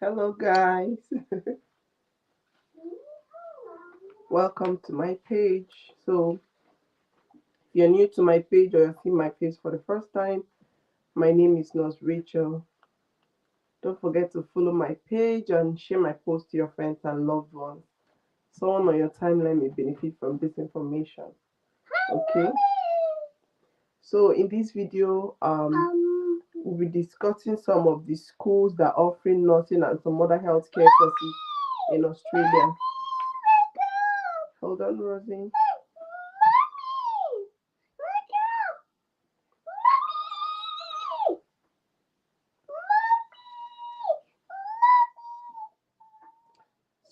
Hello, guys. Welcome to my page. So, if you're new to my page or you're seeing my face for the first time, my name is Nurse Rachel. Don't forget to follow my page and share my post to your friends and loved ones. Someone on your timeline may benefit from this information. Okay. So, in this video, we'll be discussing some of the schools that are offering nursing and some other healthcare courses in Australia. Hold on, Rosie.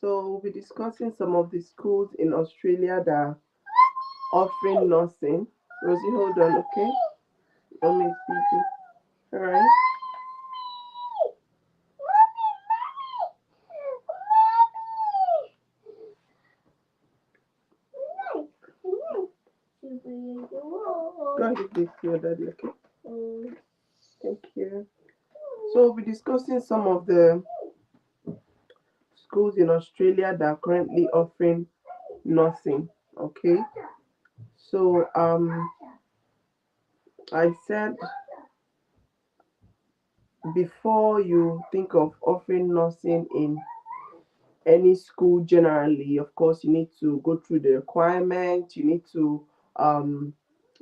So we'll be discussing some of the schools in Australia that are offering nursing. Rosie, hold on, okay? Mommy is busy. All right. Go ahead, please, to your daddy, okay? Thank you. So we'll be discussing some of the schools in Australia that are currently offering nursing. Okay. So I said before you think of offering nursing in any school generally, of course, you need to go through the requirements. You need to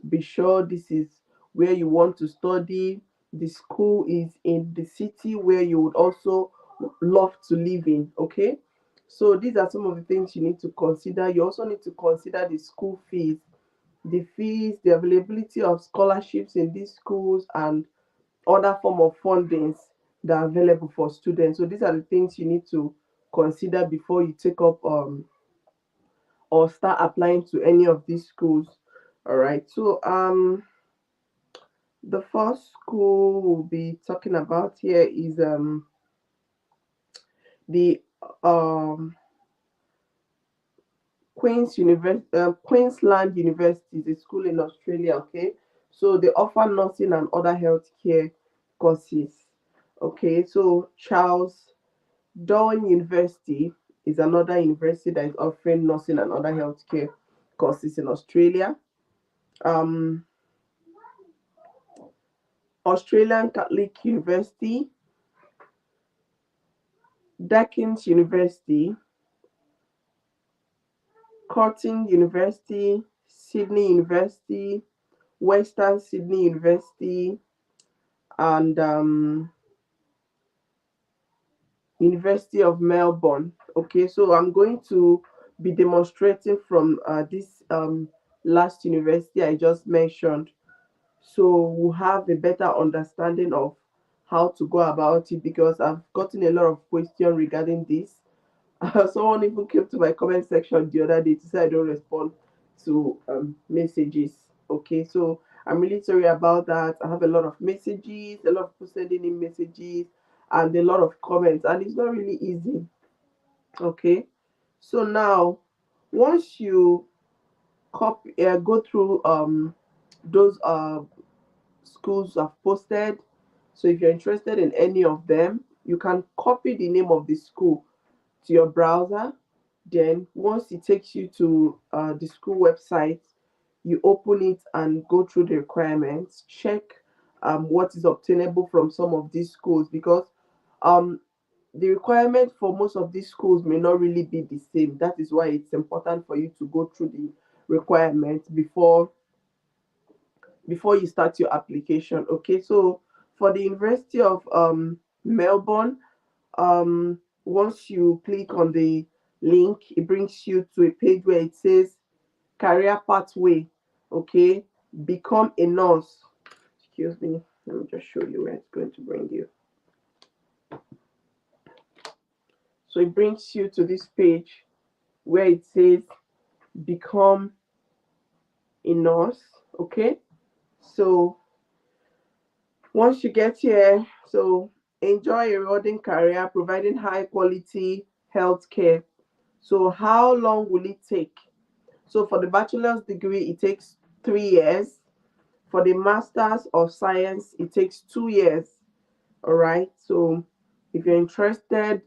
be sure this is where you want to study. The school is in the city where you would also love to live in. Okay, so these are some of the things you need to consider. You also need to consider the school fees, the availability of scholarships in these schools, and other form of fundings that are available for students. So these are the things you need to consider before you take up or start applying to any of these schools. All right. So the first school we'll be talking about here is the um Queensland University is a school in Australia. Okay, so they offer nursing and other healthcare courses. Okay, so Charles Darwin University is another university that is offering nursing and other healthcare courses in Australia. Um, Australian Catholic University, Deakin's University, Curtin University, Sydney University, Western Sydney University, and University of Melbourne. Okay, so I'm going to be demonstrating from this last university I just mentioned, so we'll have a better understanding of how to go about it because I've gotten a lot of questions regarding this. Someone even came to my comment section the other day to say I don't respond to messages. Okay, so I'm really sorry about that. I have a lot of messages, a lot of people sending in messages, and a lot of comments, and it's not really easy. Okay, so now once you go through those schools I've posted. So if you're interested in any of them, you can copy the name of the school to your browser. Then once it takes you to the school website, you open it and go through the requirements. Check what is obtainable from some of these schools because um, the requirement for most of these schools may not really be the same. That is why it's important for you to go through the requirements before you start your application. Okay, so for the University of Melbourne, once you click on the link, it brings you to a page where it says career pathway. Okay, become a nurse. Excuse me, let me just show you where it's going to bring you. So it brings you to this page where it says become a nurse. Okay, so once you get here, so enjoy a rewarding career providing high quality health care. So how long will it take? So for the bachelor's degree, it takes 3 years. For the master's of science, it takes 2 years. All right. So If you're interested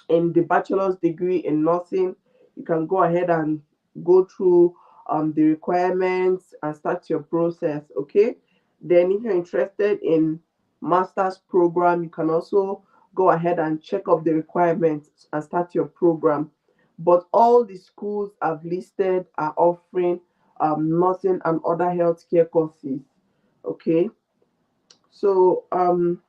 in the bachelor's degree in nursing, you can go ahead and go through the requirements and start your process. Okay. Then, if you're interested in master's program, you can also go ahead and check up the requirements and start your program. But all the schools I've listed are offering nursing and other healthcare courses. Okay. So and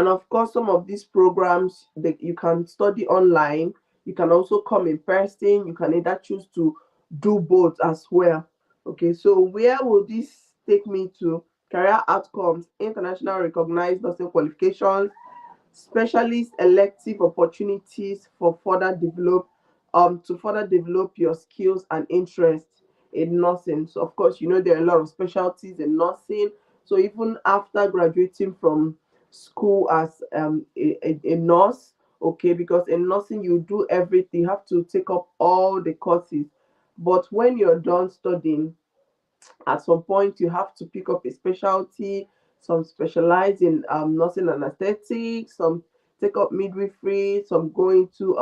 of course, some of these programs that you can study online, you can also come in person. You can either choose to do both as well. Okay, so where will this take me to? Career outcomes, international recognized nursing qualifications, specialist elective opportunities for further develop to further develop your skills and interests in nursing. So of course, there are a lot of specialties in nursing. So even after graduating from school as a nurse, okay, because in nursing you do everything, you have to take up all the courses. But when you're done studying, at some point you have to pick up a specialty. Some specialize in nursing anesthetics, some take up midwifery, some go into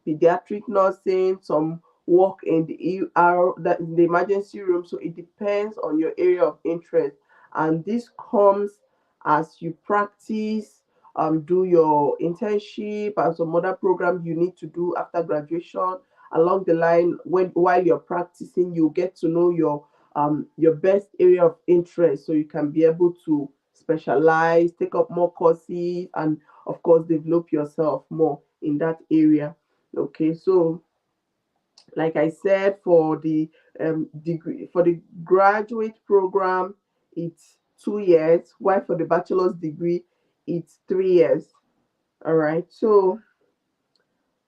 pediatric nursing, some work in the ER, that in the emergency room. So it depends on your area of interest, and this comes as you practice, do your internship and some other program you need to do after graduation. Along the line, while you're practicing, you get to know your best area of interest, so you can be able to specialize, take up more courses, and of course develop yourself more in that area. Okay, so like I said, for the degree, for the graduate program, it's 2 years, while for the bachelor's degree, it's 3 years. All right, so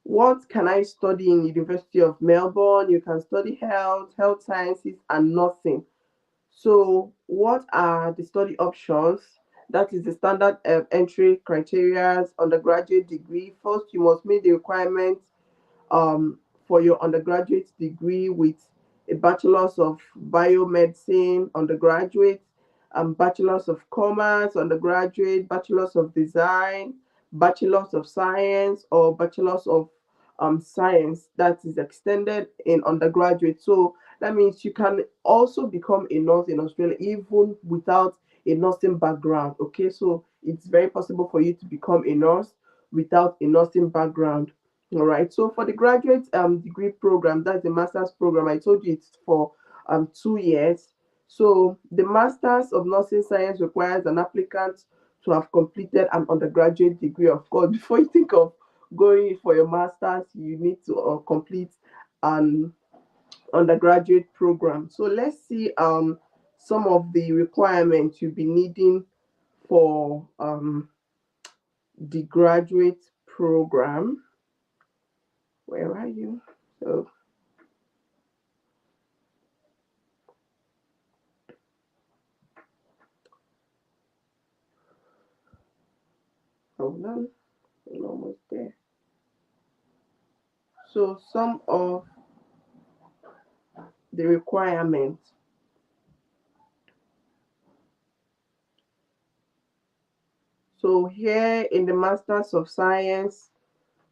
what can I study in University of Melbourne? You can study health sciences, and nursing. So, what are the study options? That is the standard entry criteria. Undergraduate degree. First, you must meet the requirements um, for your undergraduate degree with a bachelor's of biomedicine undergraduate, bachelor's of commerce undergraduate, bachelor's of design, bachelor's of science, or bachelor's of science that is extended in undergraduate. So that means you can also become a nurse in Australia even without a nursing background. Okay, so it's very possible for you to become a nurse without a nursing background. All right. So for the graduate degree program, that's the master's program. I told you it's for 2 years. So the Masters of Nursing Science requires an applicant to have completed an undergraduate degree. Of course, before you think of going for your masters, you need to complete an undergraduate program. So let's see some of the requirements you'll be needing for the graduate program. Where are you? So hold on, I'm almost there. So some of the requirements. So here in the Masters of Science,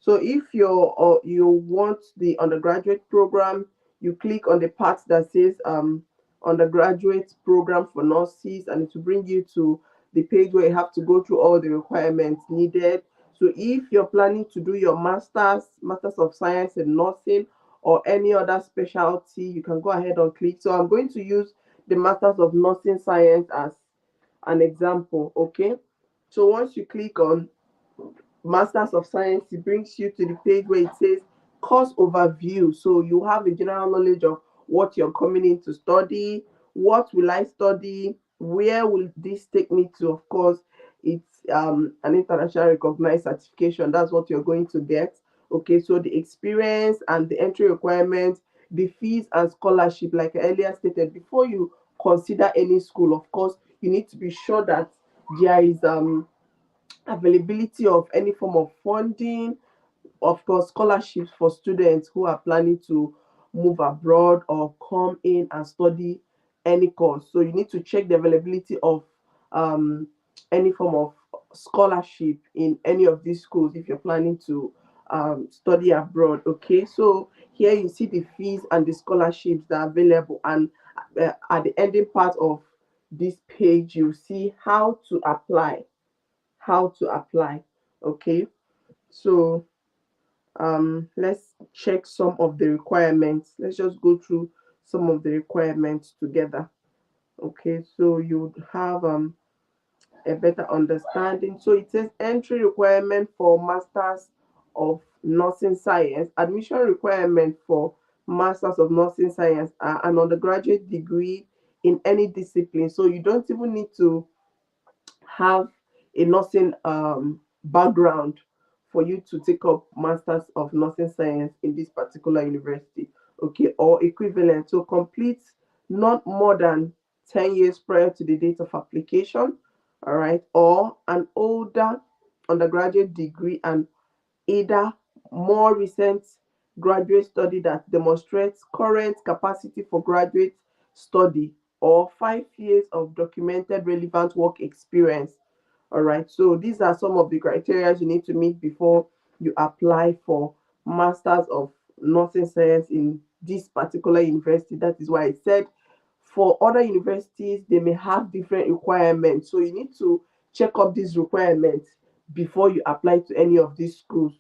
so if you want the undergraduate program, you click on the part that says undergraduate program for nurses, and it will bring you to the page where you have to go through all the requirements needed. So if you're planning to do your masters of science in nursing or any other specialty, you can go ahead and click. So I'm going to use the Masters of Nursing Science as an example. Okay, so once you click on Masters of Science, it brings you to the page where it says course overview. So you have a general knowledge of what you're coming in to study, what will I study, where will this take me to. Of course, it's an international recognized certification. That's what you're going to get. Okay, so the experience and the entry requirements, the fees and scholarship, like I earlier stated, before you consider any school, of course, you need to be sure that there is availability of any form of funding, of course, scholarships for students who are planning to move abroad or come in and study any course. So you need to check the availability of any form of scholarship in any of these schools if you're planning to study abroad. Okay, so here you see the fees and the scholarships that are available, and at the ending part of this page you see how to apply. Okay, so let's check some of the requirements. Let's just go through some of the requirements together. Okay, so you would have a better understanding. So it says entry requirement for Masters of Nursing Science, admission requirement for Masters of Nursing Science, an undergraduate degree in any discipline. So you don't even need to have a nursing background for you to take up Masters of Nursing Science in this particular university, okay, or equivalent. So complete not more than 10 years prior to the date of application, all right, or an older undergraduate degree and either more recent graduate study that demonstrates current capacity for graduate study, or 5 years of documented relevant work experience. All right, so these are some of the criteria you need to meet before you apply for Masters of Nursing Science in this particular university. That is why I said for other universities they may have different requirements, so you need to check up these requirements before you apply to any of these schools.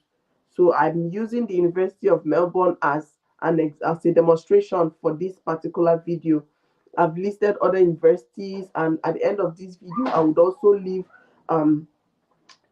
So I'm using the University of Melbourne as as a demonstration for this particular video. I've listed other universities, and at the end of this video I would also leave um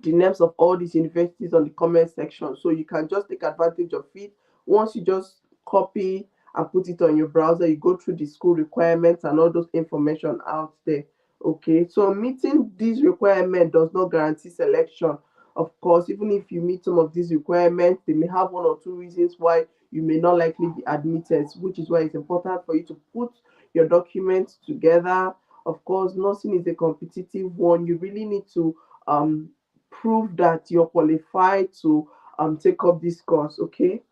the names of all these universities on the comment section, so you can just take advantage of it. Once you just copy and put it on your browser, you go through the school requirements and all those information out there. Okay, so meeting these requirements does not guarantee selection. Of course, even if you meet some of these requirements, they may have one or two reasons why you may not likely be admitted, which is why it's important for you to put your documents together. Of course, nursing is a competitive one. You really need to um prove that you're qualified to take up this course. Okay,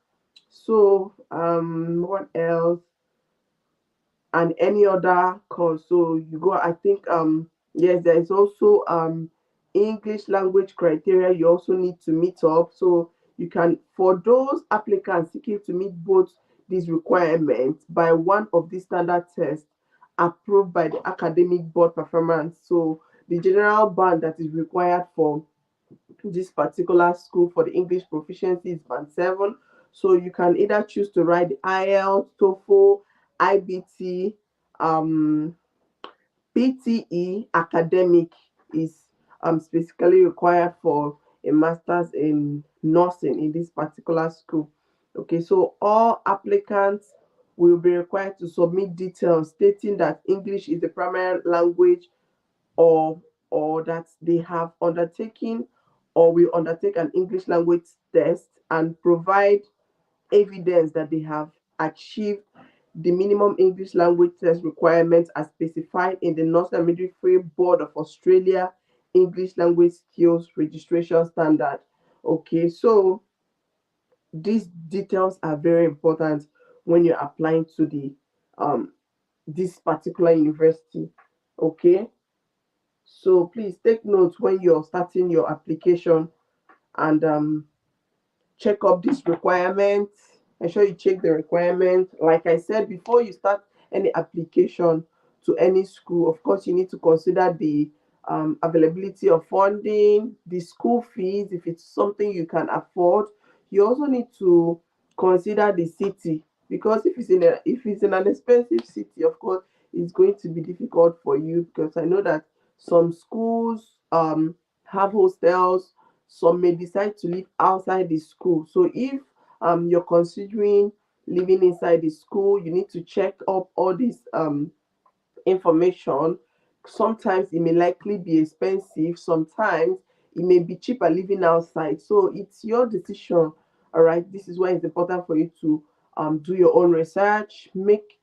so what else? And any other course, so you go, I think yes, there is also English language criteria you also need to meet up. So you can, for those applicants seeking to meet both these requirements by one of these standard tests approved by the academic board performance. So the general band that is required for this particular school for the English proficiency is band 7. So you can either choose to write the IELTS, TOEFL, IBT, um, PTE. Academic is specifically required for a master's in nursing in this particular school. Okay, so all applicants will be required to submit details stating that English is the primary language, or that they have undertaken or will undertake an English language test, and provide evidence that they have achieved the minimum English language test requirements as specified in the Northern Midwifery Board of Australia English Language Skills Registration Standard. Okay, so these details are very important when you're applying to the this particular university. Okay, so please take note when you're starting your application, and check up these requirements. Ensure you check the requirement. Like I said, before you start any application to any school, of course, you need to consider the availability of funding, the school fees, if it's something you can afford. You also need to consider the city, because if it's in an expensive city, of course, it's going to be difficult for you, because I know that some schools have hostels, some may decide to live outside the school. So if you're considering living inside the school, you need to check up all these information. Sometimes it may likely be expensive, sometimes it may be cheaper living outside. So it's your decision. All right. This is why it's important for you to do your own research, make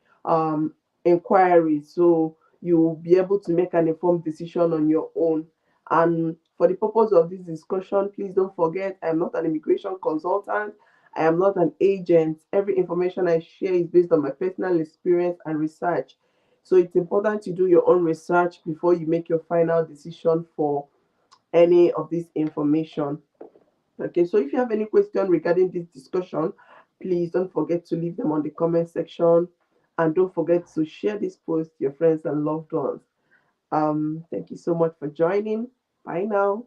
inquiries, so you will be able to make an informed decision on your own. And for the purpose of this discussion, please don't forget, I am not an immigration consultant. I am not an agent. Every information I share is based on my personal experience and research. So it's important to do your own research before you make your final decision for any of this information. Okay, so if you have any question regarding this discussion, please don't forget to leave them on the comment section, and don't forget to share this post to your friends and loved ones. Thank you so much for joining. Bye now.